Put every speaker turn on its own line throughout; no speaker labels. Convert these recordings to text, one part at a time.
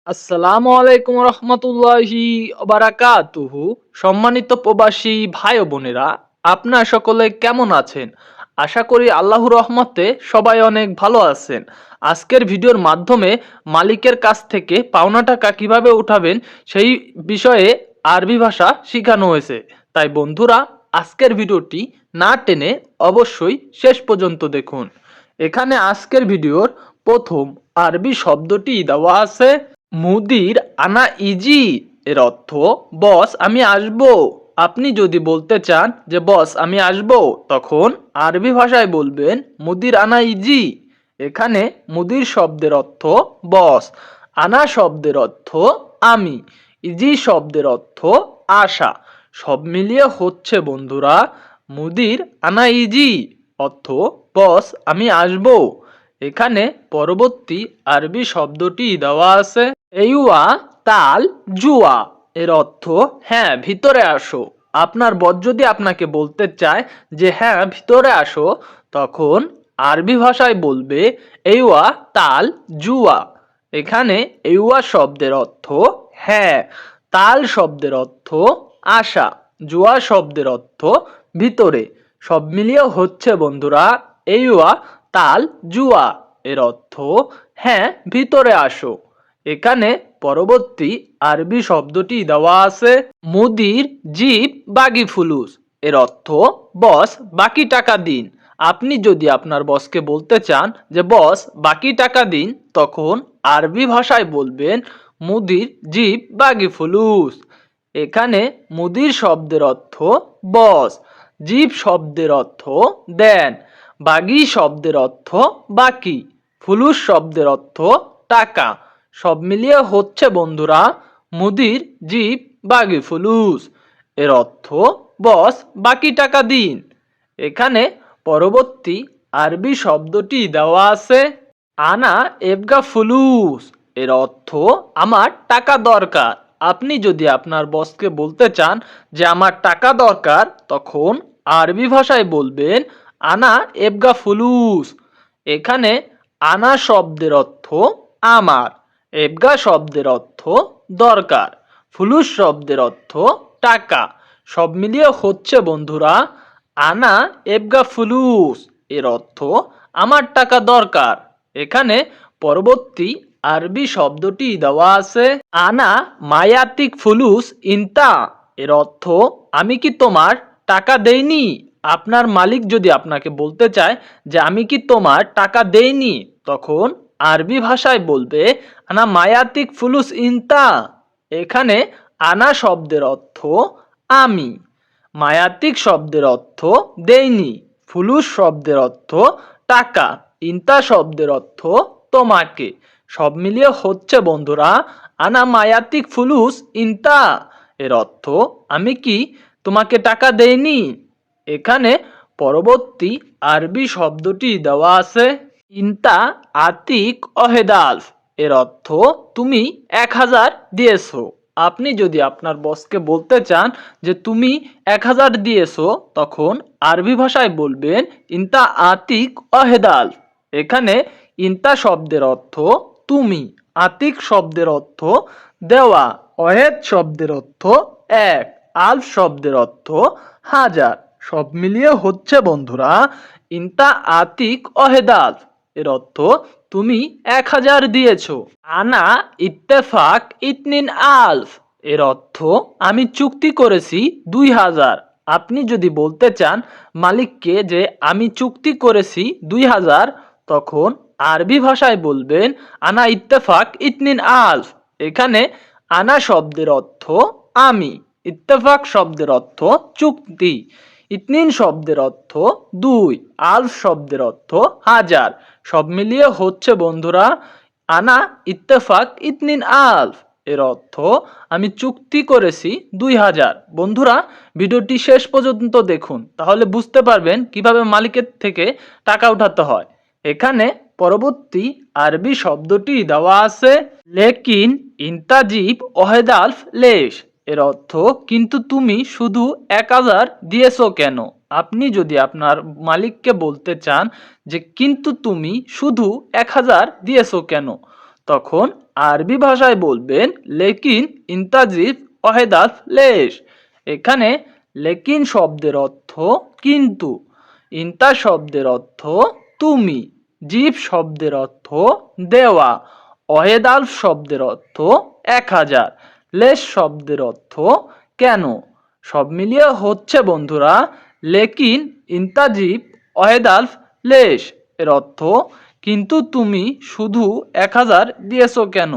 আসসালামু আলাইকুম রহমতুল্লাহি বারাকাতুহু। সম্মানিত প্রবাসী ভাই ও বোনেরা, আপনারা সকলে কেমন আছেন? আশা করি আল্লাহর রহমতে সবাই অনেক ভালো আছেন। আজকের ভিডিওর মাধ্যমে মালিকের কাছ থেকে পাওনা টাকা কিভাবে উঠাবেন সেই বিষয়ে আরবি ভাষা শেখানো হয়েছে। তাই বন্ধুরা, আজকের ভিডিওটি না টেনে অবশ্যই শেষ পর্যন্ত দেখুন। এখানে আজকের ভিডিওর প্রথম আরবি শব্দটি দেওয়া আছে মুদির আনা ইজি। এর অর্থ বস আমি আসবো। আপনি যদি বলতে চান যে বস আমি আসবো, তখন আরবি ভাষায় বলবেন মুদির আনা ইজি। এখানে মুদির শব্দের অর্থ বস, আনা শব্দের অর্থ আমি, ইজি শব্দের অর্থ আসা। সব মিলিয়ে হচ্ছে বন্ধুরা মুদির আনা ইজি অর্থ বস আমি আসবো। এখানে পরবর্তী আরবি শব্দটি দেওয়া আছে এইওয়া তাল জুয়া। এর অর্থ হ্যাঁ ভিতরে আসো। আপনার বস যদি আপনাকে বলতে চায় যে হ্যাঁ ভিতরে আসো, তখন আরবি ভাষায় বলবে এইওয়া তাল জুয়া। এখানে এইওয়া শব্দের অর্থ হ্যাঁ, তাল শব্দের অর্থ আসা, জুয়া শব্দের অর্থ ভিতরে। সব মিলিয়ে হচ্ছে বন্ধুরা এইওয়া তাল জুয়া। এর অর্থ হ্যাঁ ভিতরে আসো। এখানে পরবর্তী আরবি শব্দটি দেওয়া আছে মুদির জিব বাগি ফুলুস। এর অর্থ বস বাকি টাকা দিন। আপনি যদি আপনার বসকে বলতে চান যে বস বাকি টাকা দিন, তখন আরবি ভাষায় বলবেন মুদির জিব বাগি ফুলুস। এখানে মুদির শব্দের অর্থ বস, জিব শব্দের অর্থ দেন, বাগি শব্দের অর্থ বাকি, ফুলুস শব্দের অর্থ টাকা। সব মিলিয়ে হচ্ছে বন্ধুরা মুদির জিব বাগি ফুলুস। এর অর্থ বস বাকি টাকা দিন। এখানে পরবর্তী আরবি শব্দটি দেওয়া আছে আনা এবগা ফুলুস। এর অর্থ আমার টাকা দরকার। আপনি যদি আপনার বসকে বলতে চান যে আমার টাকা দরকার, তখন আরবি ভাষায় বলবেন আনা এবগা ফুলুস। এখানে আনা শব্দের অর্থ আমার, এবগা শব্দের অর্থ দরকার, ফুলুস শব্দের অর্থ টাকা। সব মিলিয়ে হচ্ছে বন্ধুরা আনা এবগা ফুলুস। এর অর্থ আমার টাকা দরকার। এখানে পরবর্তী আরবি শব্দটি দেওয়া আছে আনা মায়াতিক ফুলুস ইনতা। এর অর্থ আমি কি তোমার টাকা দেইনি। আপনার মালিক যদি আপনাকে বলতে চায় যে আমি কি তোমার টাকা দেইনি, তখন আরবি ভাষায় বলবে আনা মায়াতিক ফুলুস ইনতা। এখানে আনা শব্দের অর্থ আমি, মায়াতিক শব্দের অর্থ দেইনি, ফুলুস শব্দের অর্থ টাকা, ইনতা শব্দের অর্থ তোমাকে। সব মিলিয়ে হচ্ছে বন্ধুরা আনা মায়াতিক ফুলুস ইনতা। এর অর্থ আমি কি তোমাকে টাকা দেইনি। এখানে পরবর্তী আরবি শব্দটি দেওয়া আছে ইনতা আতিক অহেদালফ। এর অর্থ তুমি 1000 দিয়েছো। আপনি যদি আপনার বসকে বলতে চান যে তুমি 1000 দিয়েছো, তখন আরবি ভাষায় বলবেন ইনতা আতিক অহেদাল। এখানে ইনতা শব্দের অর্থ তুমি, আতিক শব্দের অর্থ দেওয়া, অহেদ শব্দের অর্থ এক, আলফ শব্দের অর্থ হাজার। সব মিলিয়ে হচ্ছে বন্ধুরা ইনতা আতিক অহেদাল। এর অর্থ তুমি 1000 দিয়েছো। আনা ইত্তেফাক ইতনিন আলফ। এর অর্থ আমি চুক্তি করেছি 2000। আপনি যদি বলতে চান মালিককে যে আমি চুক্তি করেছি 2000, তখন আরবি ভাষায় বলবেন আনা ইত্তেফাক ইতনিন আলফ। এখানে আনা শব্দের অর্থ আমি, ইত্তেফাক শব্দের অর্থ চুক্তি, ইতনিন শব্দের অর্থ 2, আলফ শব্দের অর্থ হাজার। সব মিলিয়ে হচ্ছে বন্ধুরা আনা ইত্তেফাক ইতনিন আলফ। এর অর্থ আমি চুক্তি করেছি 2000। বন্ধুরা, ভিডিওটি শেষ পর্যন্ত দেখুন, তাহলে বুঝতে পারবেন কিভাবে মালিকের থেকে টাকা উঠাতে হয়। এখানে পরবর্তী আরবি শব্দটি দেওয়া আছে লেকিন ইনতাজিব ওহেদালফ লেশ। এর অর্থ কিন্তু তুমি শুধু 1000 দিয়েছো কেন। আপনি যদি আপনার মালিককে বলতে চান যে কিন্তু তুমি শুধু 1000 দিয়েছো কেন, তখন আরবি ভাষায় বলবেন লেকিন ইন্তাজিব ওয়াহেদাল লেশ। এখানে লেকিন শব্দের অর্থ কিন্তু, ইন্তা শব্দের অর্থ তুমি, জিব শব্দের অর্থ দেওয়া, ওয়াহেদাল শব্দের অর্থ 1000, লেশ শব্দের অর্থ কেন। সব মিলিয়ে হচ্ছে বন্ধুরা লেকিন ইন্তাজিব ওয়াহেদাল লেশ এর অর্থ কিন্তু তুমি শুধু 1000 দিয়েছো কেন।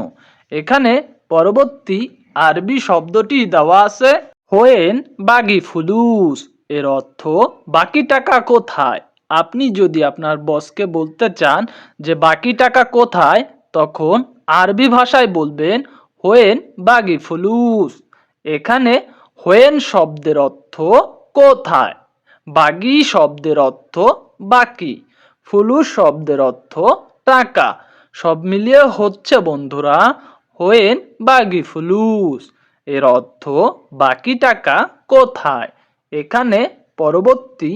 এখানে পরবর্তী আরবি শব্দটি দেওয়া আছে হোয়েন বাগি ফুলুস এর অর্থ বাকি টাকা কোথায়। আপনি যদি আপনার বসকে বলতে চান যে বাকি টাকা কোথায়, তখন আরবি ভাষায় বলবেন হোয়েন বাগি ফুলুস। এখানে হোয়েন শব্দের অর্থ কোথায়, বাগি শব্দের অর্থ বাকি, ফুলুস শব্দের অর্থ টাকা। সব মিলিয়ে হচ্ছে বন্ধুরা হোয়েন বাগি ফুলুস এর অর্থ বাকি টাকা কোথায়। এখানে পরবর্তী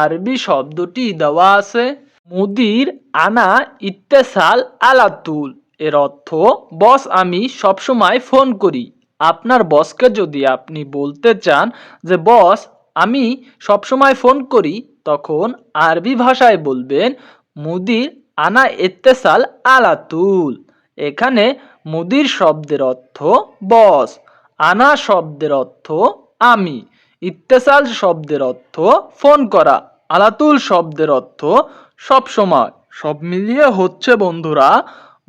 আরবি শব্দটি দেওয়া আছে মুদির আনা ইত্তেসাল আলাতুল এর অর্থ বস আমি সবসময় ফোন করি। আপনার বসকে যদি আপনি বলতে চান যে বস আমি সবসময় ফোন করি, তখন আরবি ভাষায় বলবেন মুদির আনা ইত্তেসাল আলাতুল। এখানে মুদির শব্দের অর্থ বস, আনা শব্দের অর্থ আমি, ইত্তেসাল শব্দের অর্থ ফোন করা, আলাতুল শব্দের অর্থ সব সময়। সব মিলিয়ে হচ্ছে বন্ধুরা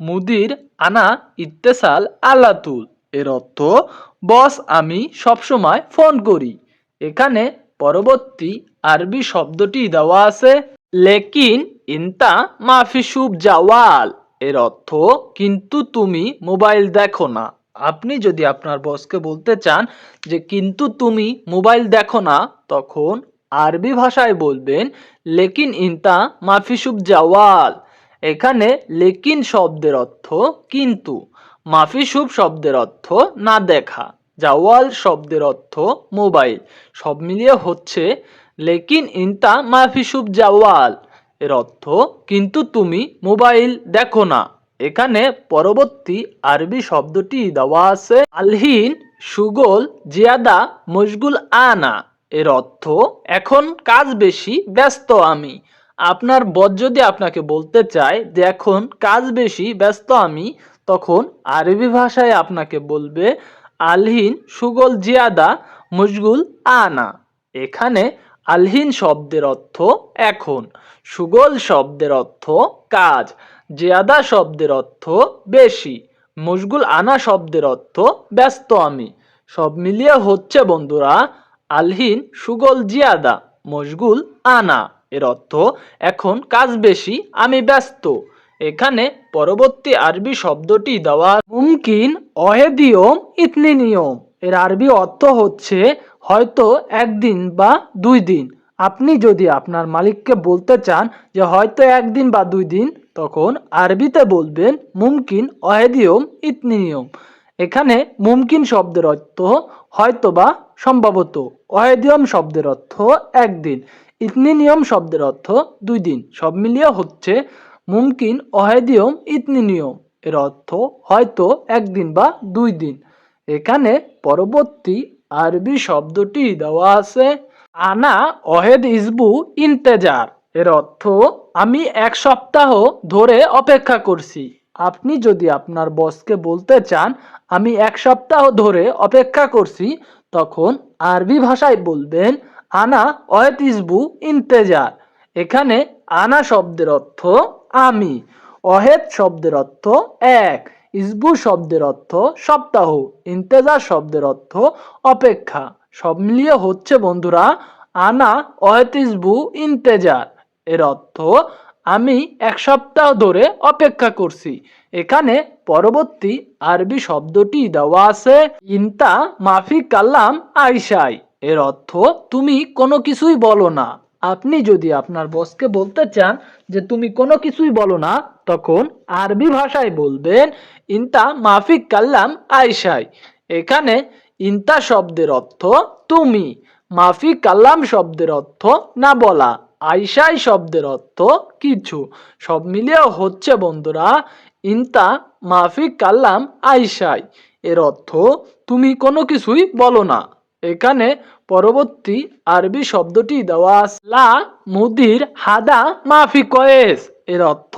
মুদির আনা ইত্তেসাল আলাতুল এর অর্থ বস আমি সবসময় ফোন করি। এখানে পরবর্তী আরবি শব্দটি দেওয়া আছে লেকিন ইনতা মাফি শুব জাওয়াল এর অর্থ কিন্তু তুমি মোবাইল দেখো না। আপনি যদি আপনার বসকে বলতে চান যে কিন্তু তুমি মোবাইল দেখো না, তখন আরবি ভাষায় বলবেন লেকিন ইনতা মাফি শুব জাওয়াল। এখানে লেকিন শব্দের অর্থ কিন্তু, মাফি শুব শব্দের অর্থ না দেখা, জাওয়াল শব্দের অর্থ মোবাইল। সব মিলিয়ে হচ্ছে লেকিন ইনতা মাফি শুব জাওয়াল এর অর্থ কিন্তু তুমি মোবাইল দেখো না। এখানে পরবর্তী আরবি শব্দটি দেওয়া আছে আলহিন সুগোল জিয়াদা মশগুল আনা এর অর্থ এখন কাজ বেশি ব্যস্ত আমি। আপনার বস যদি আপনাকে বলতে চায় যে এখন কাজ বেশি ব্যস্ত আমি, তখন আরবি ভাষায় আপনাকে বলবে আলহিন সুগোল জিয়াদা মশগুল আনা। এখানে আলহিন শব্দের অর্থ এখন, সুগোল শব্দের অর্থ কাজ, জিয়াদা শব্দের অর্থ বেশি, মশগুল আনা শব্দের অর্থ ব্যস্ত আমি। সব মিলিয়ে হচ্ছে বন্ধুরা আলহিন সুগোল জিয়াদা মশগুল আনা এর অর্থ এখন কাজ বেশি আমি ব্যস্ত। এখানে পরবর্তী আরবি শব্দটি দেওয়া মুমকিন অহেদিয়ম ইতনি নিয়ম এর আরবি অর্থ হচ্ছে হয়তো একদিন বা 2 দিন। আপনি যদি আপনার মালিককে বলতে চান যে হয়তো একদিন বা 2 দিন, তখন আরবিতে বলবেন মুমকিন অহেদিয়ম ইতনি নিয়ম। এখানে মুমকিন শব্দের অর্থ হয়তো বা সম্ভবত, অহেদিয়ম শব্দের অর্থ একদিন, ইতনি নিয়ম শব্দের অর্থ 2 দিন। সব মিলিয়ে হচ্ছে মুমকিন অহেদিয়ম ইতনি নিয়ম এর অর্থ হয়তো একদিন বা 2 দিন। এখানে পরবর্তী আরবি শব্দটি দেওয়া আছে আনা অহেদ ইসবু ইন্তেজার এর অর্থ আমি 1 সপ্তাহ ধরে অপেক্ষা করছি। আপনি যদি আপনার বসকে বলতে চান আমি 1 সপ্তাহ ধরে অপেক্ষা করছি, তখন আরবি ভাষায় বলবেন আনা অহেদ ইসবু ইন্তেজার। এখানে আনা শব্দের অর্থ আমি, অহেদ শব্দের অর্থ 1, ইসবু শব্দের অর্থ সপ্তাহ, ইন্তেজার শব্দের অর্থ অপেক্ষা। সব মিলিয়ে হচ্ছে বন্ধুরা আনা অহেদ ইসবু ইন্তেজার এর অর্থ আমি 1 সপ্তাহ ধরে অপেক্ষা করছি। এখানে পরবর্তী আরবি শব্দটি দেওয়া আছে ইনতা মাফি কাল্লাম আইসাই এর অর্থ তুমি কোনো কিছুই বলো না। আপনি যদি আপনার বসকে বলতে চান যে তুমি কোনো কিছুই বলো না, তখন আরবি ভাষায় বলবেন ইনতা মাফি কাল্লাম আইসাই। এখানে ইনতা শব্দের অর্থ তুমি, মাফি কাল্লাম শব্দের অর্থ না বলা, আইসাই শব্দের অর্থ কিছু। সব মিলিয়ে হচ্ছে বন্ধুরা ইনতা মাফি কাল্লাম আইসাই, এর অর্থ তুমি কোনো কিছুই বলো না। এখানে পরবর্তী আরবি শব্দটি দেওয়া আছে লা মুদির হাদা মাফি কয়েস, এর অর্থ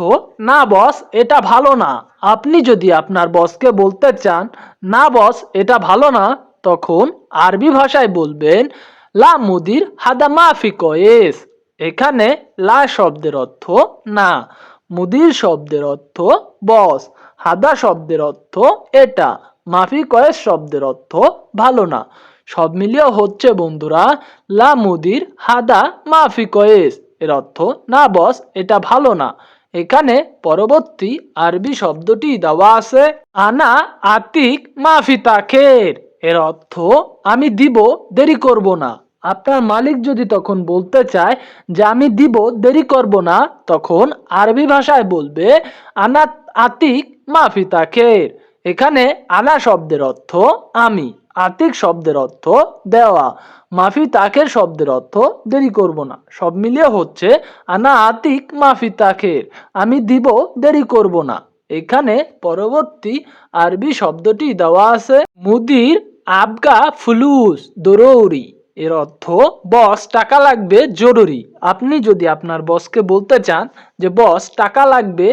না বস এটা ভালো না। আপনি যদি আপনার বসকে বলতে চান না বস এটা ভালো না, তখন আরবি ভাষায় বলবেন লা মুদির হাদা মাফি কয়েস। এখানে লা শব্দের অর্থ না, মুদির শব্দের অর্থ বস, হাদা শব্দের অর্থ এটা, মাফি কয়েস শব্দের অর্থ ভালো না। সব মিলিয়ে হচ্ছে বন্ধুরা লা মুদির হাদা মাফি কয়েস, এর অর্থ না বস এটা ভালো না। এখানে পরবর্তী আরবি শব্দটি দেওয়া আছে আনা আতিক মাফি তাখের, এর অর্থ আমি দিব দেরি করব না। আপনার মালিক যদি তখন বলতে চায় যে আমি দিব দেরি করব না, তখন আরবি ভাষায় বলবে আনা আতিক মাফি তাখের। এখানে আনা শব্দের অর্থ আমি, আতিক শব্দের অর্থ দেওয়া, মাফি তাখের শব্দের অর্থ দেরি করব না। সব মিলিয়ে হচ্ছে আনা আতিক মাফি তাখের, আমি দিব দেরি করব না। এখানে পরবর্তী আরবি শব্দটি দেওয়া আছে মুদির আবগা ফুলুস দরৌরি, এর অর্থ বস টাকা লাগবে জরুরি। আপনি যদি আপনার বসকে বলতে চান যে বস টাকা লাগবে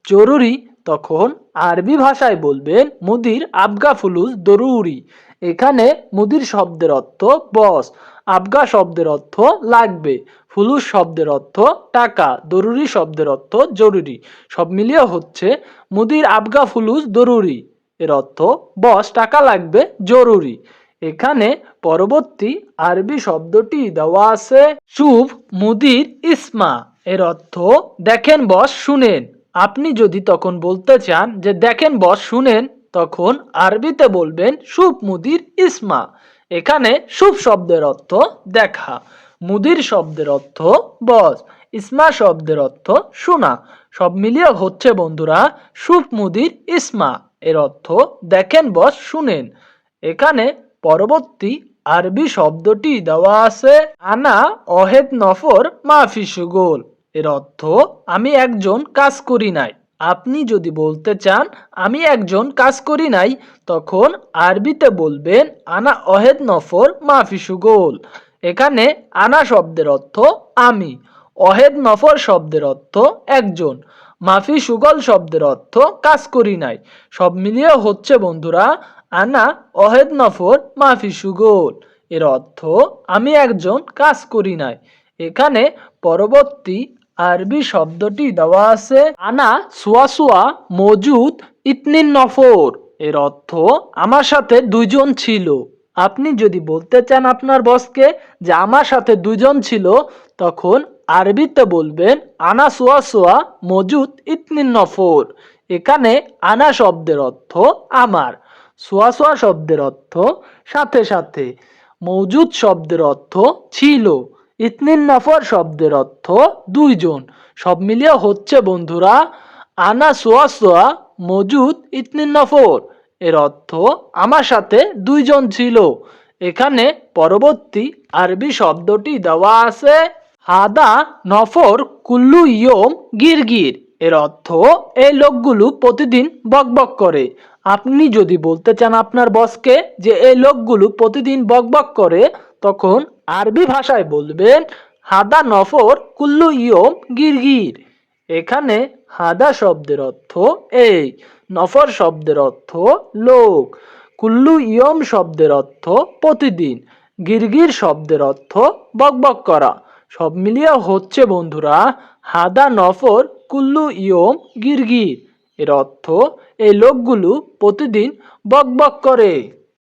জরুরি, তখন আরবি ভাষায় বলবেন মুদির আবগা ফুলুস দরুরি। এখানে মুদির শব্দের অর্থ বস, আবগা শব্দের অর্থ লাগবে, ফুলুস শব্দের অর্থ টাকা, দরুরি শব্দের অর্থ জরুরি। সব মিলিয়ে হচ্ছে মুদির আবগা ফুলুস দরুরি, এর অর্থ বস টাকা লাগবে জরুরি। এখানে পরবর্তী আরবি শব্দটি দেওয়া আছে শুভ মুদির ইসমা, এর অর্থ দেখেন বস শুনেন। আপনি যদি তখন বলতে চান যে দেখেন বস শুনেন, তখন আরবিতে বলবেন শুভ মুদির ইসমা। এখানে শুভ শব্দের অর্থ দেখা, মুদির শব্দের অর্থ বস, ইসমা শব্দের অর্থ শোনা। সব মিলিয়ে হচ্ছে বন্ধুরা শুভ মুদির ইসমা, এর অর্থ দেখেন বস শুনেন। এখানে পরবর্তী আরবি শব্দটি দেওয়া আছে আনা অহেদ নফর মাফি সুগোল, এর অর্থ আমি একজন কাজ করি নাই। আপনি যদি বলতে চান আমি একজন কাজ করি নাই, তখন আরবিতে বলবেন আনা অহেদ নফর মাফি সুগোল। এখানে আনা শব্দের অর্থ আমি, অহেদ নফর শব্দের অর্থ একজন, মাফি সুগল শব্দের অর্থ কাজ করি নাই। সব মিলিয়ে হচ্ছে বন্ধুরা আনা অহেদ নফর মাফি সুগোল, এর অর্থ আমি একজন কাজ করি নাই। এখানে পরবর্তী আরবি শব্দটি দেওয়া আছে আনা সুয়া মজুদ ইতনিন নফর, এর অর্থ আমার সাথে দুইজন ছিল। আপনি যদি বলতে চান আপনার বসকে যে আমার সাথে দুইজন ছিল, তখন আরবিতে বলবেন আনা সুয়া মজুদ ইতনিন নফর। এখানে আনা শব্দের অর্থ আমার, সুয়া শব্দের অর্থ সাথে সাথে, মৌজুদ শব্দের অর্থ ছিল, ইতনিন নফর শব্দের অর্থ দুইজন। সব মিলিয়ে হচ্ছে বন্ধুরা আনা সুয়া মজুদ ইতনিন নফর, এর অর্থ আমার সাথে দুইজন ছিল। এখানে পরবর্তী আরবি শব্দটি দেওয়া আছে হাদা নফর কুল্লু ইয়ম গিরগির, এর অর্থ এই লোকগুলো প্রতিদিন বকবক করে। আপনি যদি বলতে চান আপনার বসকে যে এই লোকগুলো প্রতিদিন বকবক করে, তখন আরবি ভাষায় বলবেন হাদা নফর কুল্লু ইয়ম গিরগির। এখানে হাদা শব্দের অর্থ এই, নফর শব্দের অর্থ লোক, কুল্লু ইয়ম শব্দের অর্থ প্রতিদিন, গিরগির শব্দের অর্থ বকবক করা। সব মিলিয়ে হচ্ছে বন্ধুরা হাদা নফর কুল্লু ইয়ম গিরগির, এর অর্থ এই লোকগুলো প্রতিদিন বকবক করে।